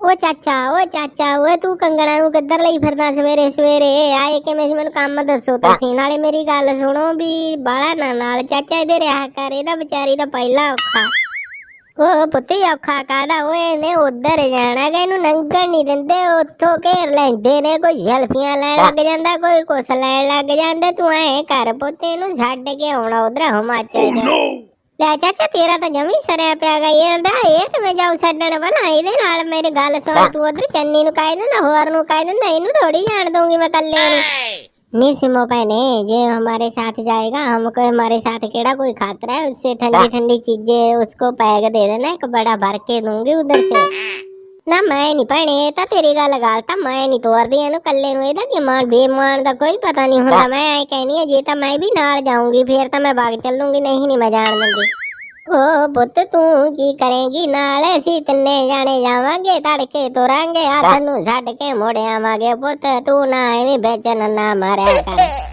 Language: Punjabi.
ਓ ਚਾਚਾ ਓਏ ਤੂੰ ਕੰਗਣਾ ਨੂੰ ਕਿੱਧਰ ਲਈ ਫਿਰਦਾ ਸਵੇਰੇ ਸਵੇਰੇ ਆਏ ਕਿਵੇਂ ਸੀ ਮੈਨੂੰ ਕੰਮ ਦੱਸੋ ਤੁਸੀਂ ਨਾਲੇ ਮੇਰੀ ਗੱਲ ਸੁਣੋ ਵੀ ਬਾਲਾ ਨਾ ਨਾਲ ਚਾਚਾ ਇਹਦੇ ਰਿਹਾ ਕਰ ਇਹਦਾ ਵਿਚਾਰੀ ਦਾ ਪਹਿਲਾ ਔਖਾ ਉਹ ਪੁੱਤੀ ਔਖਾ ਕਾਦਾ ਓਏ ਨੇ ਉਧਰ ਜਾਣਾ ਗਾ ਇਹਨੂੰ ਲੰਘਣ ਨਹੀਂ ਦਿੰਦੇ ਉੱਥੋਂ ਘੇਰ ਲੈਂਦੇ ਨੇ ਕੋਈ ਸੈਲਫੀਆਂ ਲੈਣ ਲੱਗ ਜਾਂਦਾ ਕੋਈ ਕੁਛ ਲੈਣ ਲੱਗ ਜਾਂਦਾ ਤੂੰ ਐ ਕਰ ਪੁੱਤੇ ਇਹਨੂੰ ਛੱਡ ਕੇ ਆਉਣਾ ਉਧਰ ਹਿਮਾਚਲ ਚ ਲੈ ਚਾਚਾ ਤੇਰਾ ਤਾਂ ਜਮੀ ਸਰਿਆ ਪਿਆ ਗਾ ਇਹ ਕਿਵੇਂ ਜਾਊ ਛੱਡਣ ਭਲਾ ਇਹਦੇ ਨਾਲ ਮੇਰੀ ਗੱਲ ਸੁਣ ਤੂੰ ਉਧਰ ਚੰਨੀ ਨੂੰ ਕਹਿ ਦਿੰਦਾ ਹੋਰ ਨੂੰ ਕਹਿ ਦਿੰਦਾ ਇਹਨੂੰ ਥੋੜੀ ਜਾਣ दूंगी मैं कल्ले नहीं सिमो पहने ये हमारे साथ जाएगा हमको हमारे साथ केड़ा कोई खातर है उससे ठंडी ठंडी चीजें उसको पैक दे देना एक बड़ा भर के दूंगी उधर से ना मैं नहीं भैने ता तेरी गल गलत मैं नहीं तोड़दी इहनू कल्ले नू एदा कि मान बेमान दा कोई पता नहीं हुंदा मैं ऐ कहनी है जे ता मैं भी नाल जाऊंगी फिर ता मैं भाग चलूंगी नहीं मैं जान दिंदी ओ पुत्त तू की करेंगी नाल असीं तिन्ने जाने जावांगे तड़के तुरांगे हत्थ नू छड्ड के मुड़ आवांगे पुत्त तू ना एवें बेचन ना मारिया कर